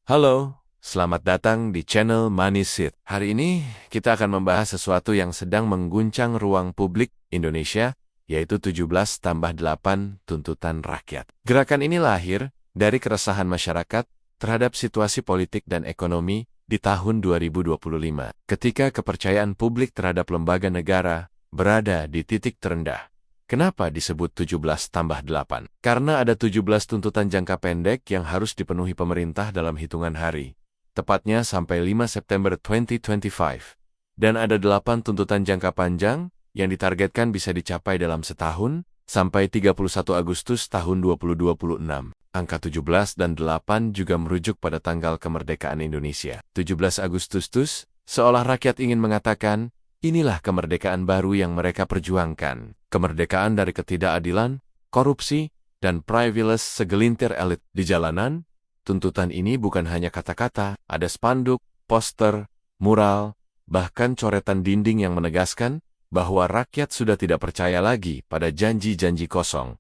Halo, selamat datang di channel Money Seed. Hari ini kita akan membahas sesuatu yang sedang mengguncang ruang publik Indonesia, yaitu 17+8 tuntutan rakyat. Gerakan ini lahir dari keresahan masyarakat terhadap situasi politik dan ekonomi di tahun 2025, ketika kepercayaan publik terhadap lembaga negara berada di titik terendah. Kenapa disebut 17+8? Karena ada 17 tuntutan jangka pendek yang harus dipenuhi pemerintah dalam hitungan hari, tepatnya sampai 5 September 2025. Dan ada 8 tuntutan jangka panjang yang ditargetkan bisa dicapai dalam setahun, sampai 31 Agustus tahun 2026. Angka 17 dan 8 juga merujuk pada tanggal kemerdekaan Indonesia. 17 Agustus, seolah rakyat ingin mengatakan, inilah kemerdekaan baru yang mereka perjuangkan. Kemerdekaan dari ketidakadilan, korupsi, dan privilege segelintir elit di jalanan. Tuntutan ini bukan hanya kata-kata, ada spanduk, poster, mural, bahkan coretan dinding yang menegaskan bahwa rakyat sudah tidak percaya lagi pada janji-janji kosong.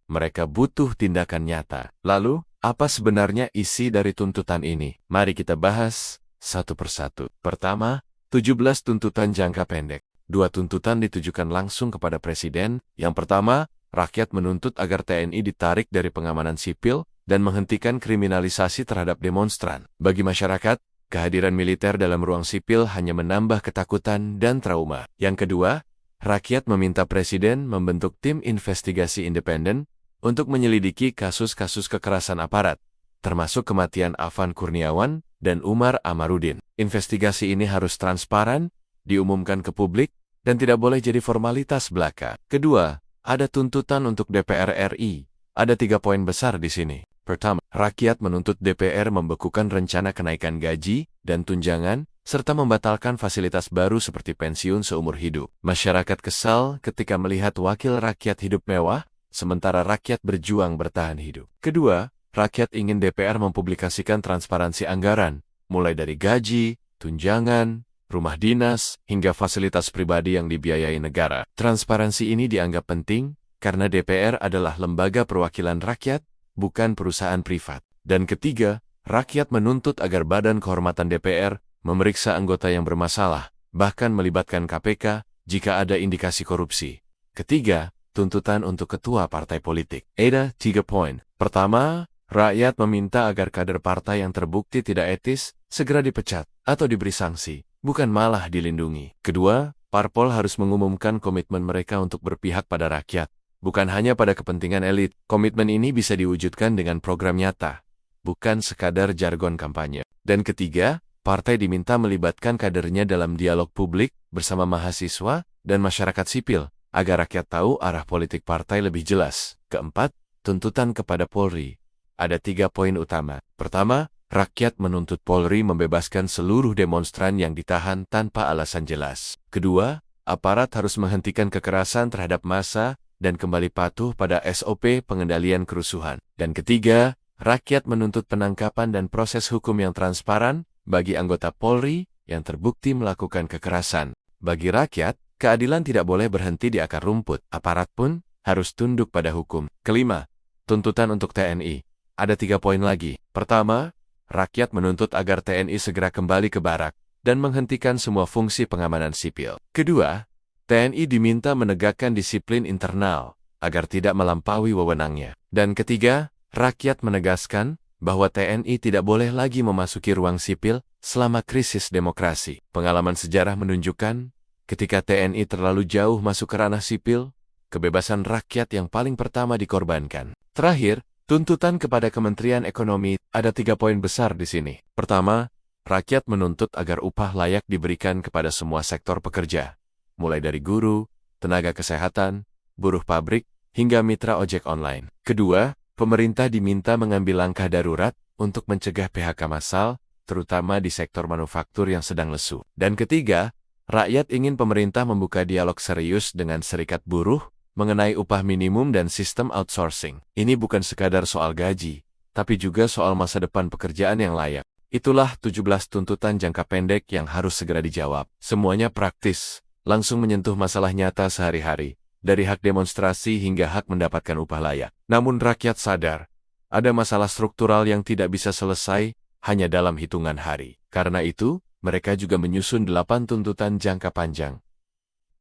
Mereka butuh tindakan nyata. Lalu, apa sebenarnya isi dari tuntutan ini? Mari kita bahas satu persatu. Pertama, 17 tuntutan jangka pendek. 2 tuntutan ditujukan langsung kepada Presiden. Yang pertama, rakyat menuntut agar TNI ditarik dari pengamanan sipil dan menghentikan kriminalisasi terhadap demonstran. Bagi masyarakat, kehadiran militer dalam ruang sipil hanya menambah ketakutan dan trauma. Yang kedua, rakyat meminta Presiden membentuk tim investigasi independen untuk menyelidiki kasus-kasus kekerasan aparat, termasuk kematian Afan Kurniawan dan Umar Amarudin. Investigasi ini harus transparan, diumumkan ke publik, dan tidak boleh jadi formalitas belaka. Kedua, ada tuntutan untuk DPR RI. Ada 3 poin besar di sini. Pertama, rakyat menuntut DPR membekukan rencana kenaikan gaji dan tunjangan, serta membatalkan fasilitas baru seperti pensiun seumur hidup. Masyarakat kesal ketika melihat wakil rakyat hidup mewah, sementara rakyat berjuang bertahan hidup. Kedua, rakyat ingin DPR mempublikasikan transparansi anggaran, mulai dari gaji, tunjangan, rumah dinas, hingga fasilitas pribadi yang dibiayai negara. Transparansi ini dianggap penting karena DPR adalah lembaga perwakilan rakyat, bukan perusahaan privat. Dan ketiga, rakyat menuntut agar Badan Kehormatan DPR memeriksa anggota yang bermasalah, bahkan melibatkan KPK jika ada indikasi korupsi. Ketiga, tuntutan untuk ketua partai politik. Ada 3 poin. Pertama, rakyat meminta agar kader partai yang terbukti tidak etis segera dipecat atau diberi sanksi, bukan malah dilindungi. Kedua, parpol harus mengumumkan komitmen mereka untuk berpihak pada rakyat, bukan hanya pada kepentingan elit. Komitmen ini bisa diwujudkan dengan program nyata, bukan sekadar jargon kampanye. Dan ketiga, partai diminta melibatkan kadernya dalam dialog publik bersama mahasiswa dan masyarakat sipil, agar rakyat tahu arah politik partai lebih jelas. Keempat, tuntutan kepada Polri. Ada 3 poin utama. Pertama, rakyat menuntut Polri membebaskan seluruh demonstran yang ditahan tanpa alasan jelas. Kedua, aparat harus menghentikan kekerasan terhadap massa dan kembali patuh pada SOP pengendalian kerusuhan. Dan ketiga, rakyat menuntut penangkapan dan proses hukum yang transparan bagi anggota Polri yang terbukti melakukan kekerasan. Bagi rakyat, keadilan tidak boleh berhenti di akar rumput. Aparat pun harus tunduk pada hukum. Kelima, tuntutan untuk TNI. Ada 3 poin lagi. Pertama, rakyat menuntut agar TNI segera kembali ke barak dan menghentikan semua fungsi pengamanan sipil. Kedua, TNI diminta menegakkan disiplin internal agar tidak melampaui wewenangnya. Dan ketiga, rakyat menegaskan bahwa TNI tidak boleh lagi memasuki ruang sipil selama krisis demokrasi. Pengalaman sejarah menunjukkan, ketika TNI terlalu jauh masuk ke ranah sipil, kebebasan rakyat yang paling pertama dikorbankan. Terakhir, tuntutan kepada Kementerian Ekonomi. Ada 3 poin besar di sini. Pertama, rakyat menuntut agar upah layak diberikan kepada semua sektor pekerja, mulai dari guru, tenaga kesehatan, buruh pabrik, hingga mitra ojek online. Kedua, pemerintah diminta mengambil langkah darurat untuk mencegah PHK massal, terutama di sektor manufaktur yang sedang lesu. Dan ketiga, rakyat ingin pemerintah membuka dialog serius dengan serikat buruh mengenai upah minimum dan sistem outsourcing. Ini bukan sekadar soal gaji, tapi juga soal masa depan pekerjaan yang layak. Itulah 17 tuntutan jangka pendek yang harus segera dijawab. Semuanya praktis, langsung menyentuh masalah nyata sehari-hari, dari hak demonstrasi hingga hak mendapatkan upah layak. Namun rakyat sadar, ada masalah struktural yang tidak bisa selesai hanya dalam hitungan hari. Karena itu, mereka juga menyusun 8 tuntutan jangka panjang.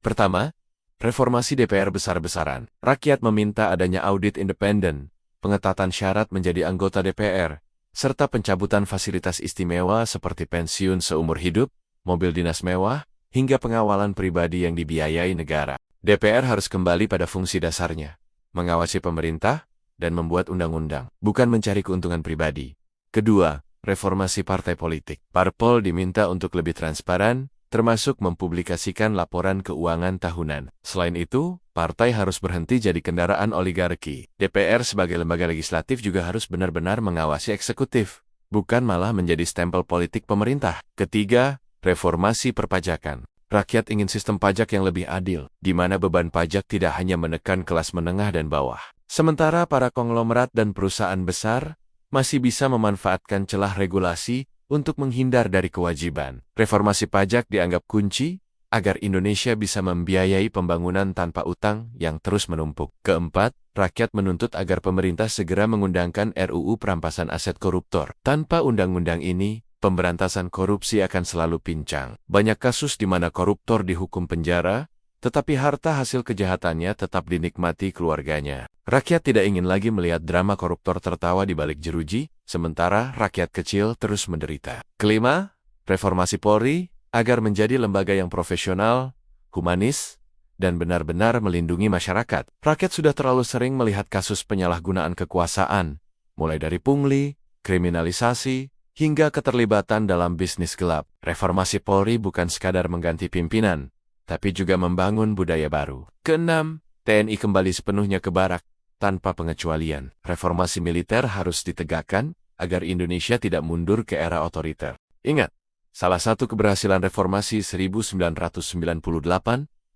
Pertama, reformasi DPR besar-besaran. Rakyat meminta adanya audit independen, pengetatan syarat menjadi anggota DPR, serta pencabutan fasilitas istimewa seperti pensiun seumur hidup, mobil dinas mewah, hingga pengawalan pribadi yang dibiayai negara. DPR harus kembali pada fungsi dasarnya, mengawasi pemerintah, dan membuat undang-undang, bukan mencari keuntungan pribadi. Kedua, reformasi partai politik. Parpol diminta untuk lebih transparan, termasuk mempublikasikan laporan keuangan tahunan. Selain itu, partai harus berhenti jadi kendaraan oligarki. DPR sebagai lembaga legislatif juga harus benar-benar mengawasi eksekutif, bukan malah menjadi stempel politik pemerintah. Ketiga, reformasi perpajakan. Rakyat ingin sistem pajak yang lebih adil, di mana beban pajak tidak hanya menekan kelas menengah dan bawah. Sementara para konglomerat dan perusahaan besar masih bisa memanfaatkan celah regulasi untuk menghindar dari kewajiban. Reformasi pajak dianggap kunci agar Indonesia bisa membiayai pembangunan tanpa utang yang terus menumpuk. Keempat, rakyat menuntut agar pemerintah segera mengundangkan RUU perampasan aset koruptor. Tanpa undang-undang ini, pemberantasan korupsi akan selalu pincang. Banyak kasus di mana koruptor dihukum penjara, tetapi harta hasil kejahatannya tetap dinikmati keluarganya. Rakyat tidak ingin lagi melihat drama koruptor tertawa di balik jeruji, sementara rakyat kecil terus menderita. Kelima, reformasi Polri agar menjadi lembaga yang profesional, humanis, dan benar-benar melindungi masyarakat. Rakyat sudah terlalu sering melihat kasus penyalahgunaan kekuasaan, mulai dari pungli, kriminalisasi, hingga keterlibatan dalam bisnis gelap. Reformasi Polri bukan sekadar mengganti pimpinan, tapi juga membangun budaya baru. Keenam, TNI kembali sepenuhnya ke barak, tanpa pengecualian. Reformasi militer harus ditegakkan, agar Indonesia tidak mundur ke era otoriter. Ingat, salah satu keberhasilan reformasi 1998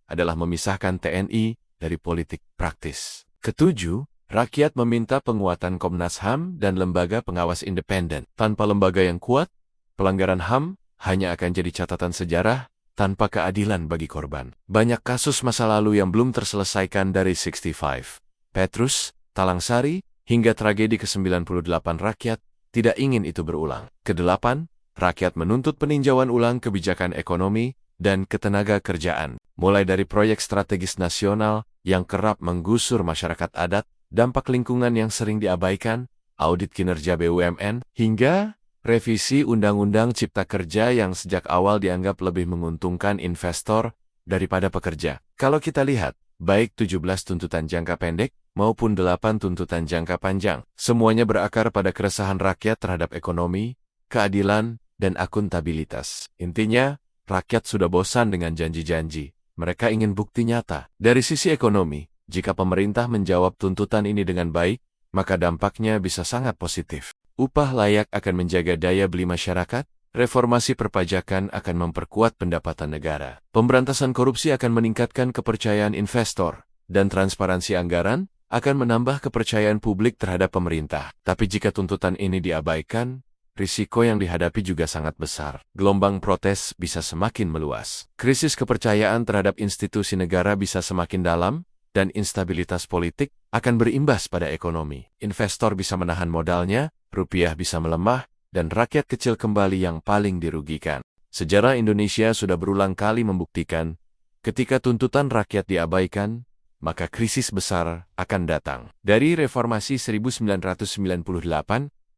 adalah memisahkan TNI dari politik praktis. Ketujuh, rakyat meminta penguatan Komnas HAM dan lembaga pengawas independen. Tanpa lembaga yang kuat, pelanggaran HAM hanya akan jadi catatan sejarah, tanpa keadilan bagi korban. Banyak kasus masa lalu yang belum terselesaikan dari 65, Petrus, Talangsari, hingga tragedi ke-98 rakyat tidak ingin itu berulang. Kedelapan, rakyat menuntut peninjauan ulang kebijakan ekonomi dan ketenaga kerjaan, mulai dari proyek strategis nasional yang kerap menggusur masyarakat adat, dampak lingkungan yang sering diabaikan, audit kinerja BUMN, hingga revisi Undang-Undang Cipta Kerja yang sejak awal dianggap lebih menguntungkan investor daripada pekerja. Kalau kita lihat, baik 17 tuntutan jangka pendek maupun 8 tuntutan jangka panjang, semuanya berakar pada keresahan rakyat terhadap ekonomi, keadilan, dan akuntabilitas. Intinya, rakyat sudah bosan dengan janji-janji. Mereka ingin bukti nyata. Dari sisi ekonomi, jika pemerintah menjawab tuntutan ini dengan baik, maka dampaknya bisa sangat positif. Upah layak akan menjaga daya beli masyarakat, reformasi perpajakan akan memperkuat pendapatan negara, pemberantasan korupsi akan meningkatkan kepercayaan investor, dan transparansi anggaran akan menambah kepercayaan publik terhadap pemerintah. Tapi jika tuntutan ini diabaikan, risiko yang dihadapi juga sangat besar. Gelombang protes bisa semakin meluas. Krisis kepercayaan terhadap institusi negara bisa semakin dalam, dan instabilitas politik akan berimbas pada ekonomi. Investor bisa menahan modalnya, rupiah bisa melemah, dan rakyat kecil kembali yang paling dirugikan. Sejarah Indonesia sudah berulang kali membuktikan, ketika tuntutan rakyat diabaikan, maka krisis besar akan datang. Dari reformasi 1998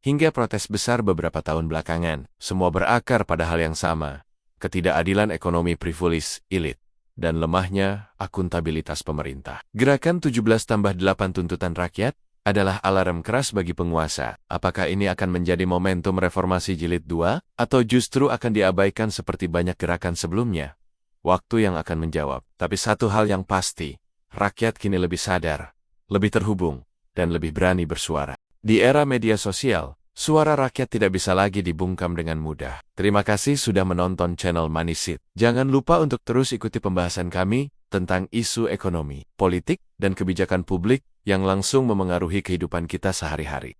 hingga protes besar beberapa tahun belakangan, semua berakar pada hal yang sama, ketidakadilan ekonomi privilis elit, dan lemahnya akuntabilitas pemerintah. Gerakan 17+8 tuntutan rakyat adalah alarm keras bagi penguasa. Apakah ini akan menjadi momentum reformasi jilid 2, atau justru akan diabaikan seperti banyak gerakan sebelumnya? Waktu yang akan menjawab. Tapi satu hal yang pasti, rakyat kini lebih sadar, lebih terhubung, dan lebih berani bersuara. Di era media sosial, suara rakyat tidak bisa lagi dibungkam dengan mudah. Terima kasih sudah menonton channel Manisit. Jangan lupa untuk terus ikuti pembahasan kami tentang isu ekonomi, politik, dan kebijakan publik yang langsung memengaruhi kehidupan kita sehari-hari.